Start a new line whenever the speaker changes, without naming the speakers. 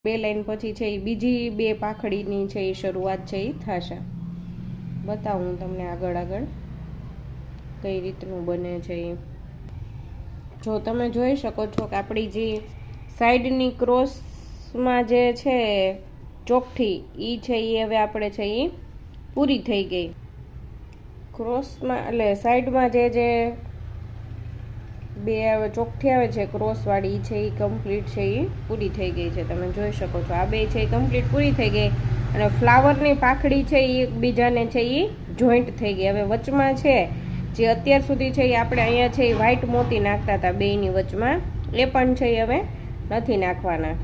2 line પછી છે એ બીજી 2 પાંખડીની છે એ શરૂઆત છે એ થશે. બતાવું હું તમને આગળ આગળ કઈ રીતનું બને છે એ. જો તમે જોઈ શકો છો કે આપણી જે સાઈડની ક્રોસમાં જે છે ચોકઠી એ છે એ હવે આપણે છે એ પૂરી થઈ ગઈ. ક્રોસમાં એટલે સાઈડમાં જે 2 ચોકઠી આવે છે ક્રોસવાળી છે એ કમ્પ્લીટ છે એ પૂરી થઈ ગઈ છે. તમે જોઈ શકો છો આ 2 છે એ કમ્પ્લીટ પૂરી થઈ ગઈ અને ફ્લાવરની પાંખડી છે એ એકબીજાને છે એ જોઈન્ટ થઈ ગઈ. હવે વચમાં છે જે અત્યાર સુધી છે એ આપણે અહીંયા છે એ વ્હાઈટ મોતી નાખતા હતા બેયની વચમાં, એ પણ છે એ હવે નથી નાખવાના.